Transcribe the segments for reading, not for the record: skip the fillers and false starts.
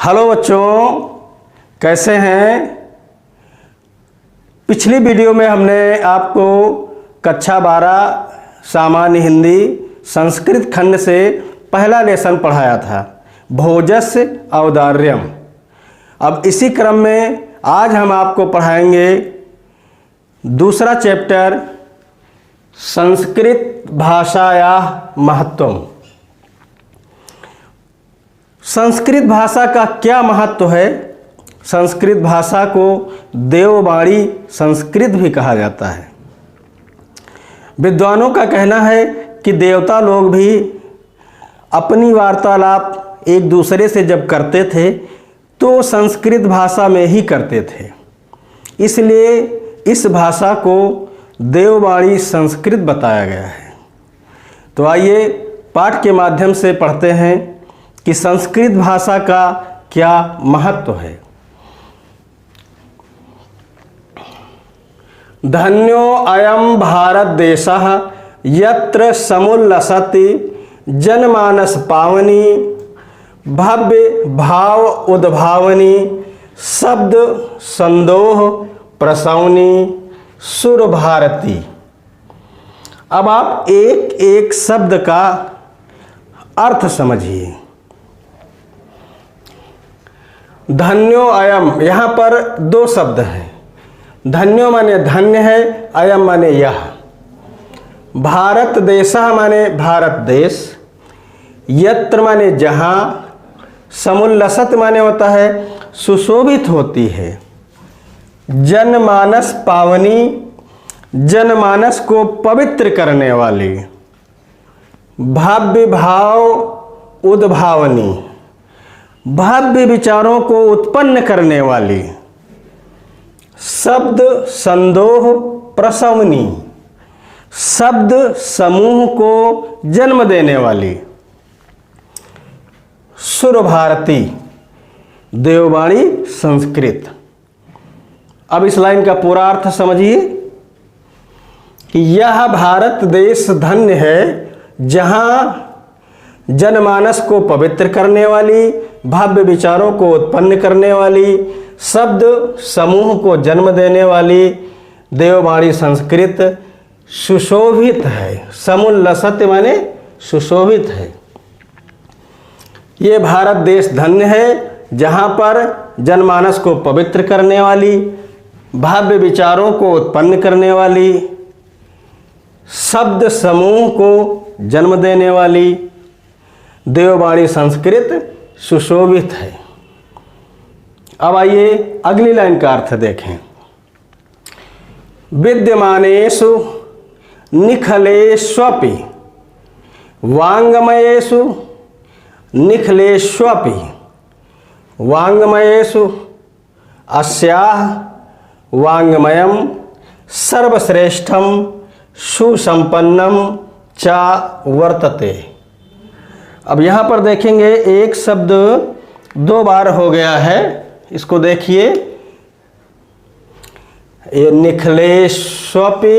Hello बच्चों, कैसे हैं। पिछली वीडियो में हमने आपको कक्षा 12 सामान्य हिंदी संस्कृत खंड से पहला लेसन पढ़ाया था, भोजस्य औदार्यम। अब इसी क्रम में आज हम आपको पढ़ाएंगे दूसरा चैप्टर, संस्कृत भाषायाः महत्वम। संस्कृत भाषा का क्या महत्व है। संस्कृत भाषा को देववाणी संस्कृत भी कहा जाता है। विद्वानों का कहना है कि देवता लोग भी अपनी वार्तालाप एक दूसरे से जब करते थे तो संस्कृत भाषा में ही करते थे, इसलिए इस भाषा को देववाणी संस्कृत बताया गया है। तो आइए पाठ के माध्यम से पढ़ते हैं कि संस्कृत भाषा का क्या महत्व है। धन्यो अयम भारत देशः यत्र समुल्लसति जनमानस पावनी भव्य भाव उद्भावनी शब्द संदोह प्रसवनी सुर भारती। अब आप एक एक शब्द का अर्थ समझिए। धन्यो अयम, यहाँ पर दो शब्द हैं। धन्यो माने धन्य है, अयम माने यह। भारत देशः माने भारत देश, यत्र माने जहाँ, समुल्लसत माने होता है सुशोभित होती है, जनमानस पावनी जनमानस को पवित्र करने वाली, भव्य भाव उद्भावनी भव्य विचारों को उत्पन्न करने वाली, शब्द संदोह प्रसवनी शब्द समूह को जन्म देने वाली, सुर भारती देववाणी संस्कृत। अब इस लाइन का पूरा अर्थ समझिए कि यह भारत देश धन्य है जहाँ जनमानस को पवित्र करने वाली, भव्य विचारों को उत्पन्न करने वाली, शब्द समूह को जन्म देने वाली देववाणी संस्कृत सुशोभित है। समुल्लसत माने सुशोभित है। ये भारत देश धन्य है जहाँ पर जनमानस को पवित्र करने वाली, भव्य विचारों को उत्पन्न करने वाली, शब्द समूह को जन्म देने वाली देववाणी संस्कृत सुशोभित है। अब आइए अगली लाइन का अर्थ देखें। विद्यमानेषु निखलेष्वपि वाङ्मयेषु निखलेष्वपि वाङ्मयेषु अस्याः वाङ्मयं सर्वश्रेष्ठं सुसंपन्नं च वर्तते। अब यहाँ पर देखेंगे एक शब्द दो बार हो गया है, इसको देखिए। ये निखलेष्वपि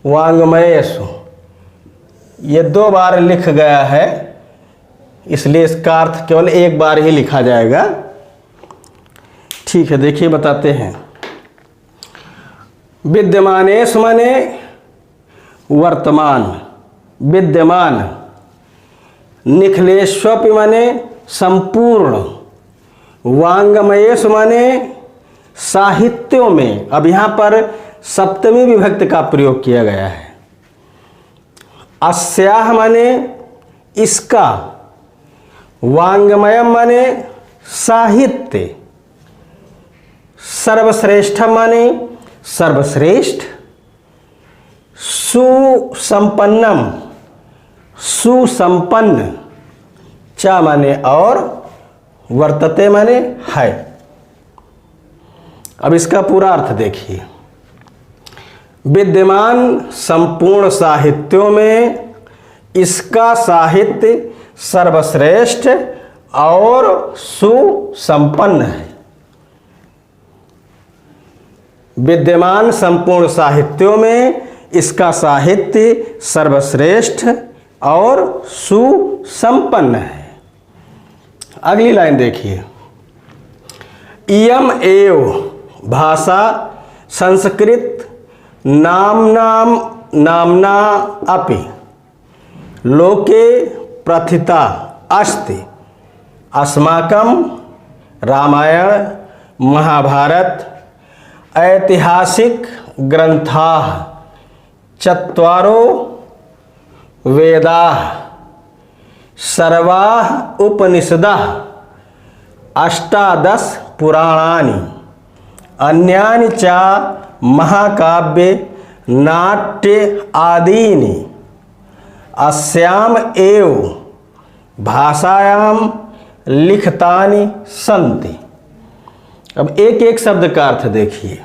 वाङ्मयेषु, ये दो बार लिख गया है, इसलिए इसका अर्थ केवल एक बार ही लिखा जाएगा। ठीक है, देखिए बताते हैं। विद्यमानेषु माने वर्तमान, विद्यमान। निखलेष्वपि माने संपूर्ण, वाङ्मयेषु माने साहित्यों में। अब यहाँ पर सप्तमी विभक्ति का प्रयोग किया गया है। अस्याः माने इसका, वाङ्मयम् माने साहित्य, सर्वश्रेष्ठम माने सर्वश्रेष्ठ, सुसंपन्नम सुसंपन्न, चा माने और, वर्तते माने है। अब इसका पूरा अर्थ देखिए। विद्यमान संपूर्ण साहित्यों में इसका साहित्य सर्वश्रेष्ठ और सुसंपन्न है। विद्यमान संपूर्ण साहित्यों में इसका साहित्य सर्वश्रेष्ठ और सुसंपन्न है। अगली लाइन देखिए, इयम एव भाषा संस्कृत नाम्ना अपि लोके प्रथिता अस्ति। अस्माकं रामायण महाभारत ऐतिहासिक ग्रंथाः चत्वारो वेदाः सर्वाः उपनिषदाः अष्टादश पुराणानि अन्यानि च महाकाव्ये नाट्य आदीनि अस्याम एव भाषायाम लिखितानि सन्ति। अब एक एक शब्द का अर्थ देखिए।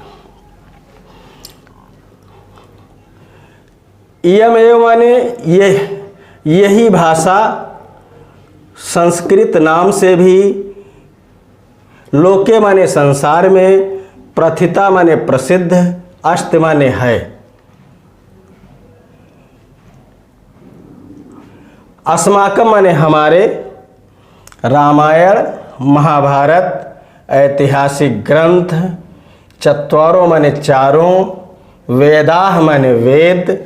इयम एव माने यही भाषा संस्कृत नाम से भी, लोके माने संसार में, प्रथिता माने प्रसिद्ध, अष्ट माने है। अस्माकम माने हमारे, रामायण महाभारत ऐतिहासिक ग्रंथ, चत्वारों माने चारों, वेदाह माने वेद,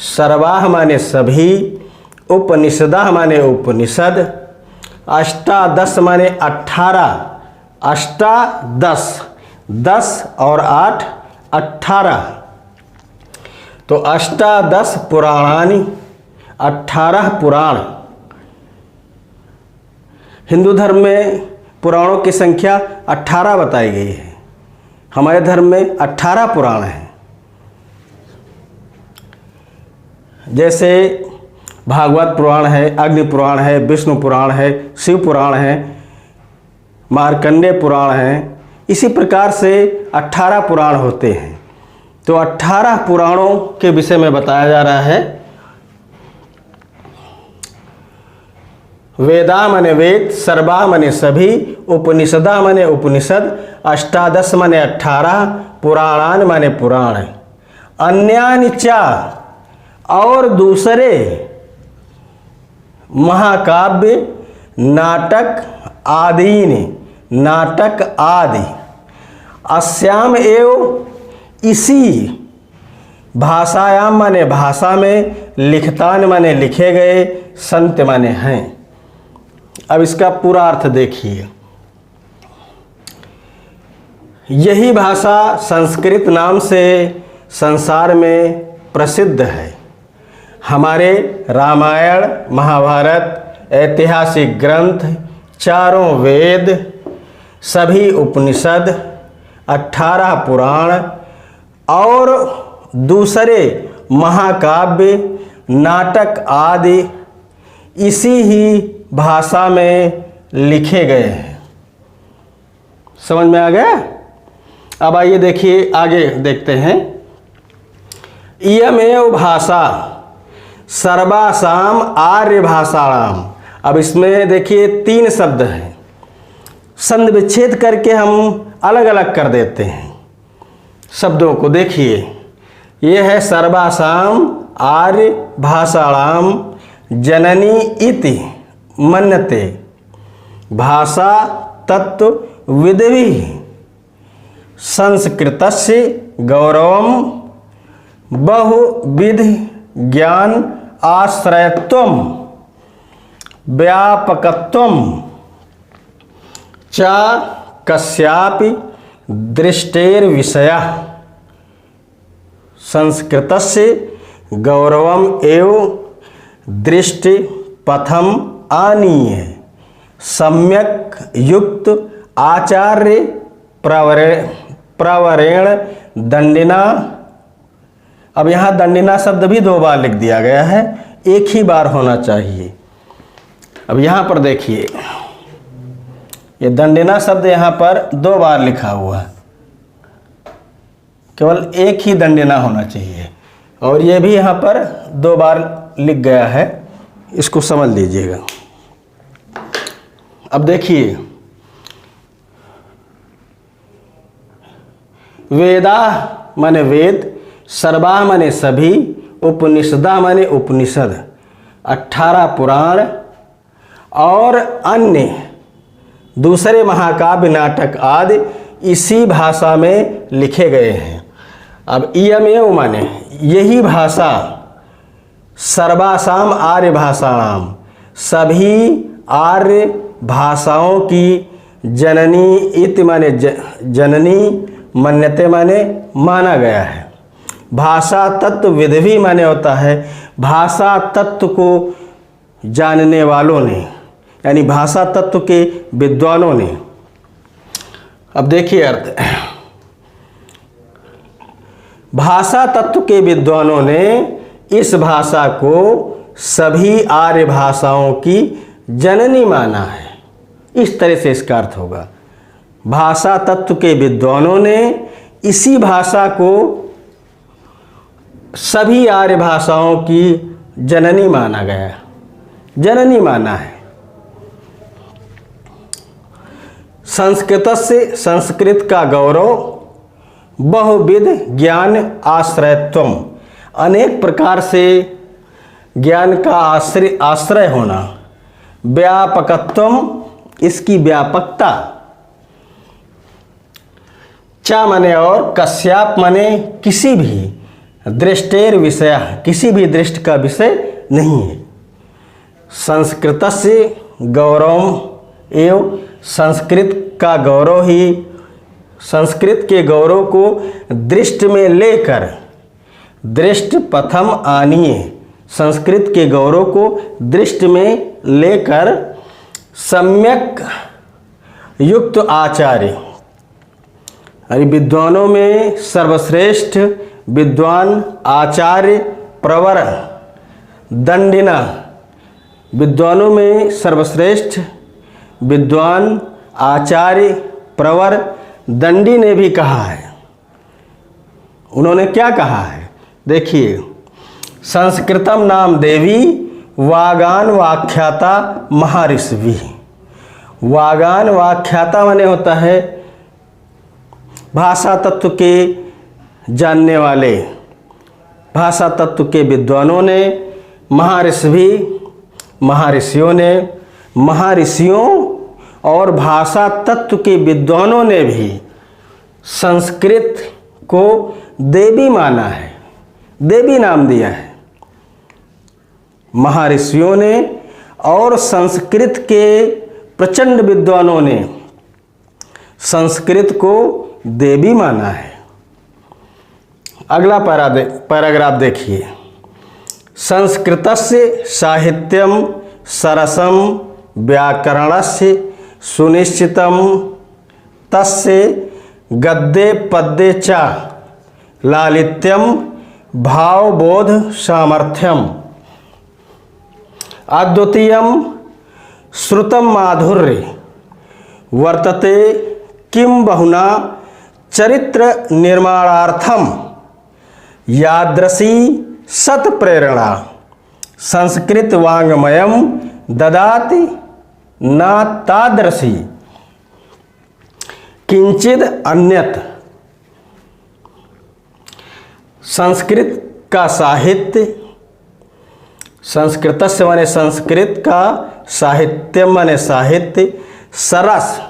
सर्वाह माने सभी, उपनिषदाह माने उपनिषद, अष्टादश माने 18, अष्टादश 10 और 8 18, तो अष्टादश पुराणानि 18 पुराण। हिंदू धर्म में पुराणों की संख्या 18 बताई गई है, हमारे धर्म में 18 पुराण हैं। जैसे भागवत पुराण है, अग्नि पुराण है, विष्णु पुराण है, शिव पुराण है, मार्कंडेय पुराण है, इसी प्रकार से 18 पुराण होते हैं। तो 18 पुराणों के विषय में बताया जा रहा है। वेदा माने वेद, सर्वा माने सभी, उपनिषदा माने उपनिषद, अष्टादश माने 18, पुराणान माने पुराण, अन्यानि च और दूसरे, महाकाव्य, नाटक आदि, नाटक आदि, अस्याम एव इसी, भाषायाम माने भाषा में, लिखतान माने लिखे गए, संत माने हैं। अब इसका पूरा अर्थ देखिए। यही भाषा संस्कृत नाम से संसार में प्रसिद्ध है। हमारे रामायण महाभारत ऐतिहासिक ग्रंथ, चारों वेद, सभी उपनिषद, 18 पुराण और दूसरे महाकाव्य, नाटक आदि इसी ही भाषा में लिखे गए हैं। समझ में आ गया? अब आइए देखिए, आगे देखते हैं। इयमेव भाषा सर्वासाम आर्य भाषाणाम। अब इसमें देखिए 3 शब्द हैं, संधि विच्छेद करके हम अलग अलग कर देते हैं शब्दों को। देखिए, ये है सर्वासाम आर्य भाषाणाम जननी इति मन्यते भाषा तत्व विद्वि संस्कृतस्य गौरवम बहुविध ज्ञान आश्रयत्वम व्यापकत्वम च कस्यापि दृष्टेर्विषयः संस्कृतस्य गौरवम एव दृष्टि पथम आनीय सम्यक युक्त आचार्य प्रवरेण दंडिना। अब यहाँ दंडिना शब्द भी 2 बार लिख दिया गया है, एक ही बार होना चाहिए। अब यहाँ पर देखिए, ये दंडिना शब्द यहाँ पर 2 बार लिखा हुआ है, केवल एक ही दंडिना होना चाहिए, और ये भी यहाँ पर 2 बार लिख गया है, इसको समझ लीजिएगा। अब देखिए, वेदा माने वेद, सर्वा माने सभी, उपनिषदा माने उपनिषद, 18 पुराण और अन्य दूसरे महाकाव्य, नाटक आदि इसी भाषा में लिखे गए हैं। अब इयमेव माने यही भाषा, सर्वासाम आर्य भाषाणाम, सभी आर्य भाषाओं की जननी इति माने जननी, मन्यते माने माना गया है। भाषा तत्व विधि माने होता है भाषा तत्व को जानने वालों ने, यानी भाषा तत्व के विद्वानों ने। अब देखिए अर्थ, भाषा तत्व के विद्वानों ने इस भाषा को सभी आर्य भाषाओं की जननी माना है। इस तरह से इसका अर्थ होगा, भाषा तत्व के विद्वानों ने इसी भाषा को सभी आर्य भाषाओं की जननी माना गया, जननी माना है। संस्कृत से, संस्कृत का गौरव बहुविध ज्ञान आश्रयत्वम, अनेक प्रकार से ज्ञान का आश्रय होना। व्यापकत्वम, इसकी व्यापकता। चा माने और, कस्याप माने किसी भी, दृष्टेर विषय, किसी भी दृष्टि का विषय नहीं है। संस्कृत से गौरव एवं, संस्कृत का गौरव ही, संस्कृत के गौरव को दृष्टि में लेकर, दृष्टि प्रथम आनीय, संस्कृत के गौरव को दृष्टि में लेकर सम्यक युक्त आचार्य, अरे विद्वानों में सर्वश्रेष्ठ विद्वान आचार्य प्रवर दंडिना, विद्वानों में सर्वश्रेष्ठ विद्वान आचार्य प्रवर दंडी ने भी कहा है। उन्होंने क्या कहा है देखिए, संस्कृतम नाम देवी वागान वाख्याता महर्षि। वागान वाख्याता माने होता है भाषा तत्व के जानने वाले, भाषा तत्व के विद्वानों ने, महर्षियों ने, महर्षियों और भाषा तत्व के विद्वानों ने भी संस्कृत को देवी माना है, देवी नाम दिया है। महर्षियों ने और संस्कृत के प्रचंड विद्वानों ने संस्कृत को देवी माना है। अगला पैराग्राफ देखिए, संस्कृतस्य साहित्यम सरसम व्याकरणस्य सुनिश्चितम तस्य गद्ये पद्ये च लालित्यम भावबोध सामर्थ्यम अद्वितीयम श्रुतम माधुर्य वर्तते किम बहुना चरित्र निर्माणार्थम यादृशी सत प्रेरणा संस्कृत वाङ्मयम ददाति न तादृशी किंचिद अन्यत। संस्कृत का साहित्य, संस्कृतस्य माने संस्कृत का, साहित्य माने साहित्य, सरस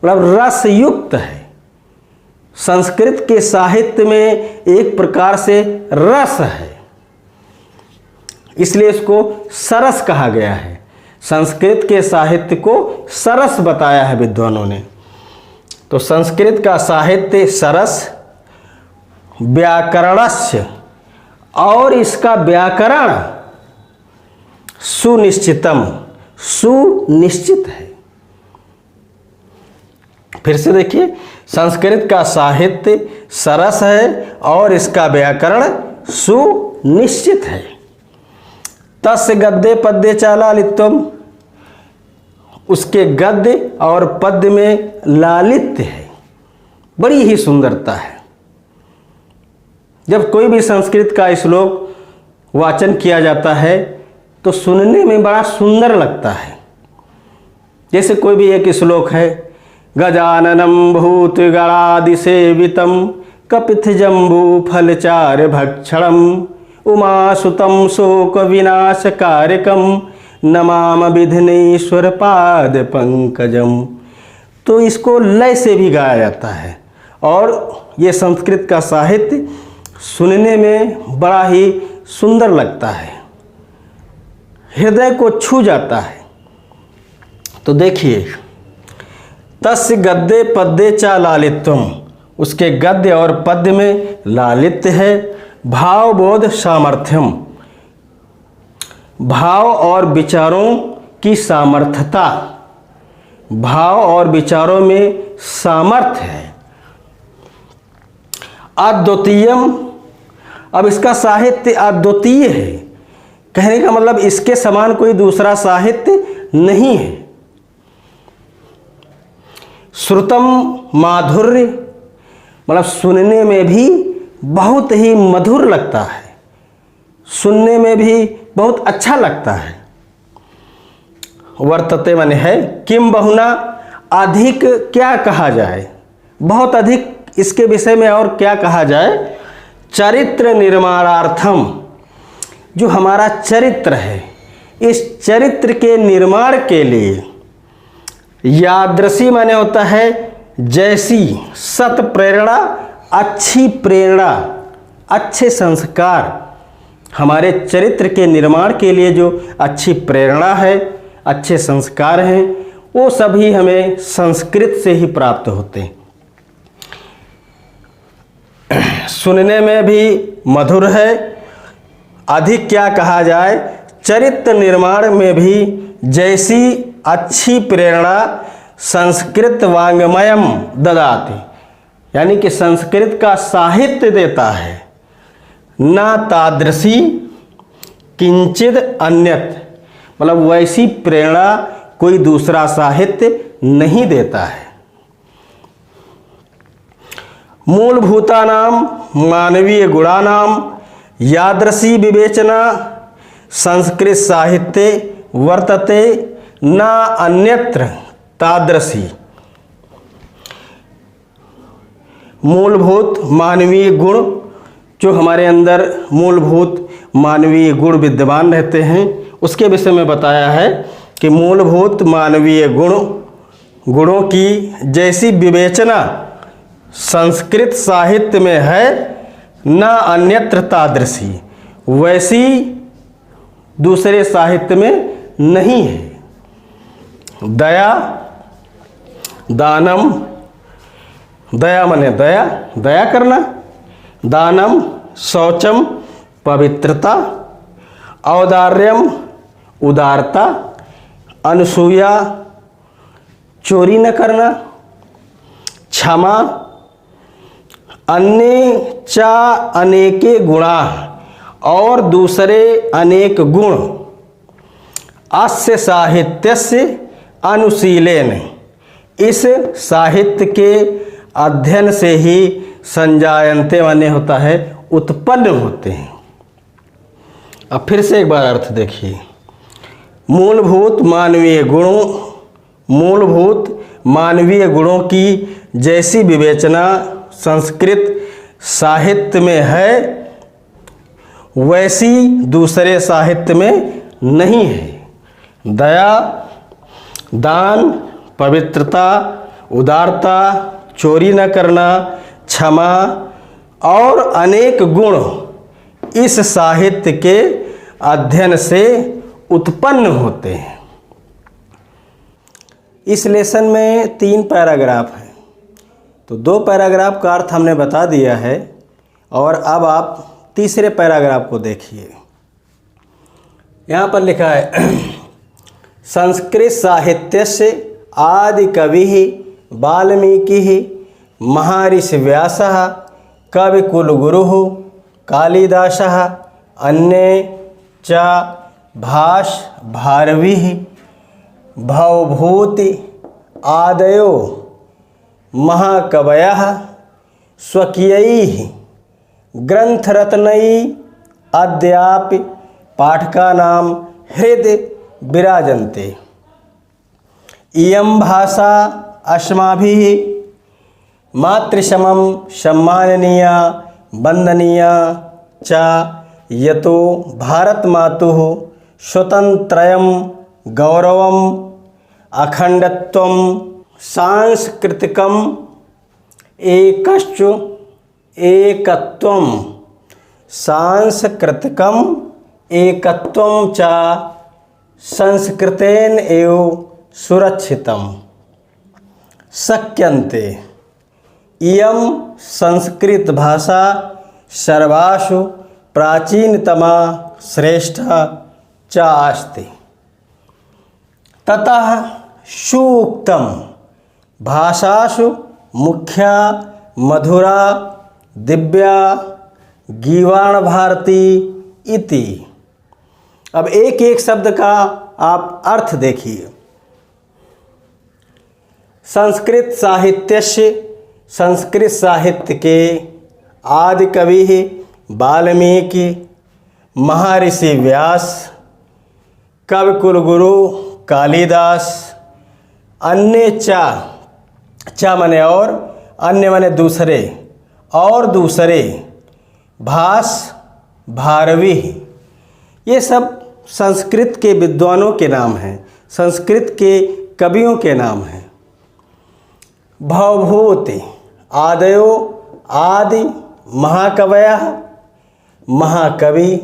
मतलब रस युक्त है। संस्कृत के साहित्य में एक प्रकार से रस है, इसलिए इसको सरस कहा गया है। संस्कृत के साहित्य को सरस बताया है विद्वानों ने। तो संस्कृत का साहित्य सरस, व्याकरणस्य और इसका व्याकरण सुनिश्चितम, सुनिश्चित है। फिर से देखिए, संस्कृत का साहित्य सरस है और इसका व्याकरण सुनिश्चित है। तस्य गद्य पद्य च लालित्यम, उसके गद्य और पद्य में लालित्य है, बड़ी ही सुंदरता है। जब कोई भी संस्कृत का श्लोक वाचन किया जाता है तो सुनने में बड़ा सुंदर लगता है। जैसे कोई भी एक श्लोक है, गजाननम भूतगणादिसेवितम कपिथ जम्बू फलचार भक्षणम उमासुतम शोक विनाशकारकम नमाम विघ्नेश्वर पाद पंकजम। तो इसको लय से भी गाया जाता है और ये संस्कृत का साहित्य सुनने में बड़ा ही सुंदर लगता है, हृदय को छू जाता है। तो देखिए, तस्य गद्य पद्य चा लालित्यम, उसके गद्य और पद्य में लालित्य है। भाव बोध सामर्थ्यम, भाव और विचारों की सामर्थ्यता, भाव और विचारों में सामर्थ्य है। अद्वितीयम, अब इसका साहित्य अद्वितीय है, कहने का मतलब इसके समान कोई दूसरा साहित्य नहीं है। श्रुतम माधुर्य, मतलब सुनने में भी बहुत ही मधुर लगता है, सुनने में भी बहुत अच्छा लगता है। वर्तते माने है, किम बहुना, अधिक क्या कहा जाए, बहुत अधिक इसके विषय में और क्या कहा जाए। चरित्र निर्माणार्थम, जो हमारा चरित्र है, इस चरित्र के निर्माण के लिए, यादृशी माने होता है जैसी, सत प्रेरणा, अच्छी प्रेरणा, अच्छे संस्कार, हमारे चरित्र के निर्माण के लिए जो अच्छी प्रेरणा है, अच्छे संस्कार हैं, वो सभी हमें संस्कृत से ही प्राप्त होते हैं। सुनने में भी मधुर है, अधिक क्या कहा जाए, चरित्र निर्माण में भी जैसी अच्छी प्रेरणा संस्कृत वाङ्मयम ददाति, यानी कि संस्कृत का साहित्य देता है। ना तादृशी किंचित अन्यत, मतलब वैसी प्रेरणा कोई दूसरा साहित्य नहीं देता है। मूलभूतानाम मानवीय गुणानाम यादृशी विवेचना संस्कृत साहित्ये वर्तते न अन्यत्र तादृशी। मूलभूत मानवीय गुण, जो हमारे अंदर मूलभूत मानवीय गुण विद्यमान रहते हैं, उसके विषय में बताया है कि मूलभूत मानवीय गुणों की जैसी विवेचना संस्कृत साहित्य में है, न अन्यत्र तादृशी, वैसी दूसरे साहित्य में नहीं है। दया, दानम, दया माने दया, दया करना। दानम शौचम, पवित्रता। औदार्यम, उदारता। अनुसूया, चोरी न करना। क्षमा। अन्य चा अनेके गुणा, और दूसरे अनेक गुण। अस्य साहित्यस्य अनुशीलेन, इस साहित्य के अध्ययन से ही संजायन्ते माने होता है उत्पन्न होते हैं। अब फिर से एक बार अर्थ देखिए। मूलभूत मानवीय गुणों की जैसी विवेचना संस्कृत साहित्य में है, वैसी दूसरे साहित्य में नहीं है। दया, दान, पवित्रता, उदारता, चोरी न करना, क्षमा और अनेक गुण इस साहित्य के अध्ययन से उत्पन्न होते हैं। इस लेसन में 3 पैराग्राफ हैं, तो 2 पैराग्राफ का अर्थ हमने बता दिया है, और अब आप तीसरे पैराग्राफ को देखिए। यहाँ पर लिखा है संस्कृत साहित्य से आदि कवि वाल्मीकि महर्षि व्यासः कविकुलगुरुः कालिदासः अन्ये च भाष भारविः भवभूति आदयो महाकवयः स्वकीयैः ग्रंथरत्नैः अद्यापि पाठकानां हृदि विराजन्ते। इयं भाषा अस्माभिः मातृसमं सम्माननीया वन्दनीया च यतो भारतमातुः स्वतन्त्रयं गौरवम् अखण्डत्वं सांस्कृतिकम एकश्च एकत्वम, सांस्कृतिकम एकत्वम च संस्कृतेन एव सुरक्षितम शक्यन्ते। इयं संस्कृत भाषा सर्वासु प्राचीनतमा श्रेष्ठा च अस्ति। ततः सूक्तम भाषासु मुख्या मधुरा दिव्या गीवाण भारती इति। अब एक एक शब्द का आप अर्थ देखिए। संस्कृत साहित्यस्य, संस्कृत साहित्य के आदि कवि वाल्मीकि, महर्षि व्यास, कवि कुलगुरु कालिदास, अन्य चा मने और, अन्य मने दूसरे, और दूसरे, भास, भारवी, ये सब संस्कृत के विद्वानों के नाम हैं, संस्कृत के कवियों के नाम हैं। भवभूति आदयो आदि महाकवयः, महाकवि,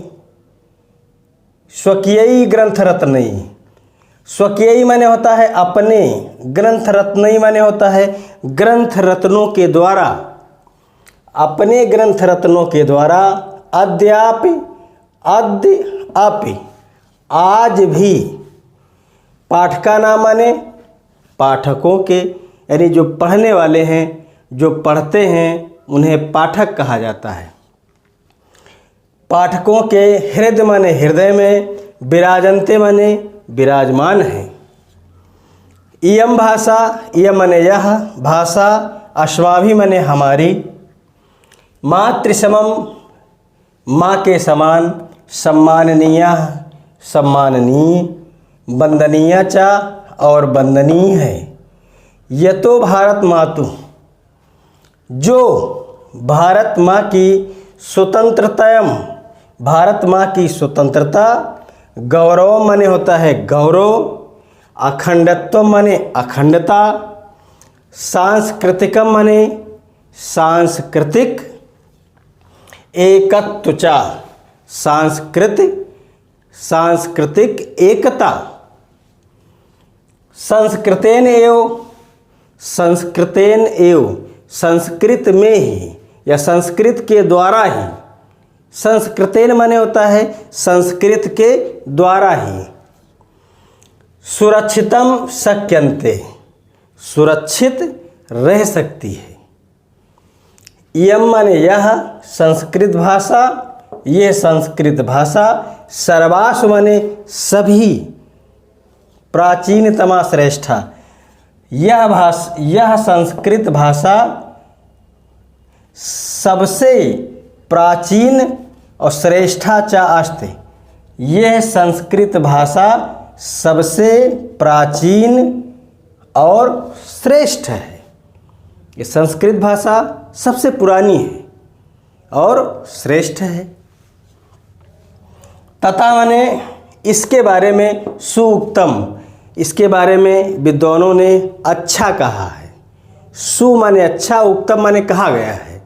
स्वकीयई ग्रंथ रत्नई, स्वकीयई माने होता है अपने, ग्रंथ रत्नई माने होता है ग्रंथ रत्नों के द्वारा, अपने ग्रंथ रत्नों के द्वारा, अद्यापि आज भी, पाठका नाम माने पाठकों के, यानी जो पढ़ने वाले हैं, जो पढ़ते हैं, उन्हें पाठक कहा जाता है। पाठकों के हृदय माने हृदय में, विराजन्ते माने विराजमान हैं। इयम भाषा, इयम माने यह भाषा, अश्वाभि माने हमारी, मातृसमम माँ के समान, सम्माननीय सम्माननीय, वंदनीय च और वंदनीय है। यतो भारत मातु, जो भारत माँ की स्वतंत्रतायम, भारत माँ की स्वतंत्रता, गौरव माने होता है गौरव, अखंडत्व माने अखंडता, सांस्कृतिकम माने सांस्कृतिक, एकत्व च सांस्कृतिक एकता, संस्कृतेन एव संस्कृत में ही या संस्कृत के द्वारा ही, संस्कृतेन माने होता है संस्कृत के द्वारा ही, सुरक्षितम शक्यन्ते, सुरक्षित रह सकती है। इयम माने यह संस्कृत भाषा, यह संस्कृत भाषा, सर्वासु माने सभी, प्राचीनतमा श्रेष्ठा, यह संस्कृत भाषा सबसे प्राचीन और श्रेष्ठा च अस्ति। यह संस्कृत भाषा सबसे प्राचीन और श्रेष्ठ है। ये संस्कृत भाषा सबसे पुरानी है और श्रेष्ठ है। तथा माने इसके बारे में सुउक्तम, इसके बारे में विद्वानों ने अच्छा कहा है। सु माने अच्छा, उक्तम माने कहा गया है।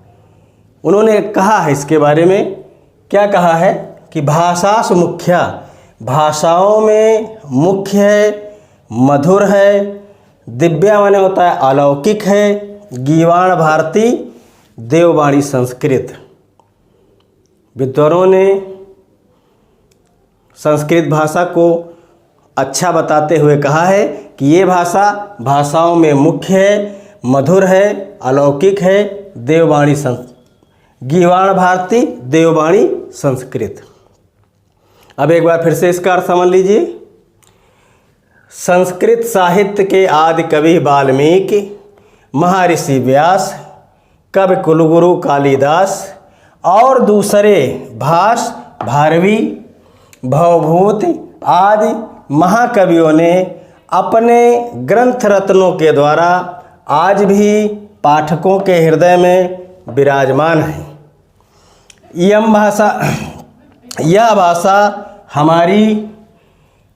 उन्होंने कहा है इसके बारे में, क्या कहा है कि भाषासु मुख्या, भाषाओं में मुख्य है, मधुर है, दिव्या माने होता है अलौकिक है, गीवाण भारती, देववाणी संस्कृत। विद्वानों ने संस्कृत भाषा को अच्छा बताते हुए कहा है कि ये भाषा भाषाओं में मुख्य है, मधुर है, अलौकिक है, देववाणी गीवाण भारती, देववाणी संस्कृत। अब एक बार फिर से इसका अर्थ समझ लीजिए। संस्कृत साहित्य के आदि कवि वाल्मीकि, महर्षि व्यास, कवि कुलगुरु कालिदास और दूसरे भास, भारवी, भवभूति आदि महाकवियों ने अपने ग्रंथ रत्नों के द्वारा आज भी पाठकों के हृदय में विराजमान है। यह भाषा हमारी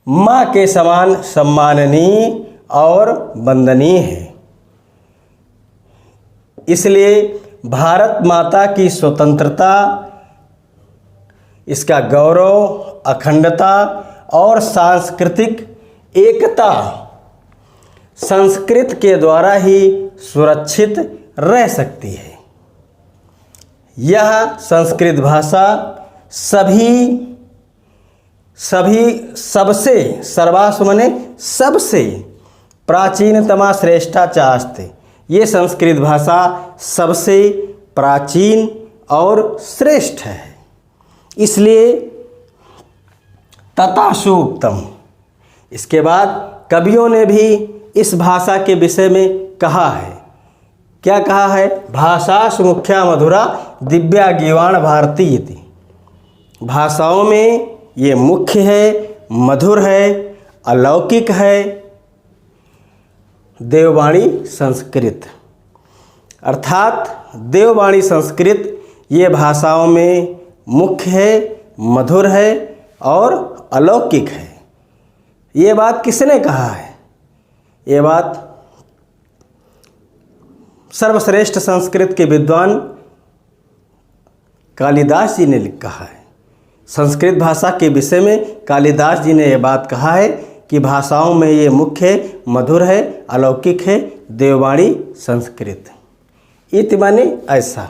माँ के समान सम्माननीय और वंदनीय है। इसलिए भारत माता की स्वतंत्रता, इसका गौरव, अखंडता और सांस्कृतिक एकता संस्कृत के द्वारा ही सुरक्षित रह सकती है। यह संस्कृत भाषा सबसे सर्वासु माने सबसे प्राचीनतमा श्रेष्ठाचास्ते। ये संस्कृत भाषा सबसे प्राचीन और श्रेष्ठ है, इसलिए तथासूक्तम। इसके बाद कवियों ने भी इस भाषा के विषय में कहा है। क्या कहा है? भाषासु मुख्या मधुरा दिव्या गीवाण भारती इति। भाषाओं में ये मुख्य है, मधुर है, अलौकिक है देववाणी संस्कृत। अर्थात देववाणी संस्कृत ये भाषाओं में मुख्य है, मधुर है और अलौकिक है। ये बात किसने कहा है? ये बात सर्वश्रेष्ठ संस्कृत के विद्वान कालिदास जी ने कहा है। संस्कृत भाषा के विषय में कालिदास जी ने यह बात कहा है कि भाषाओं में ये मुख्य है, मधुर है, अलौकिक है देववाणी संस्कृत। इति माने ऐसा।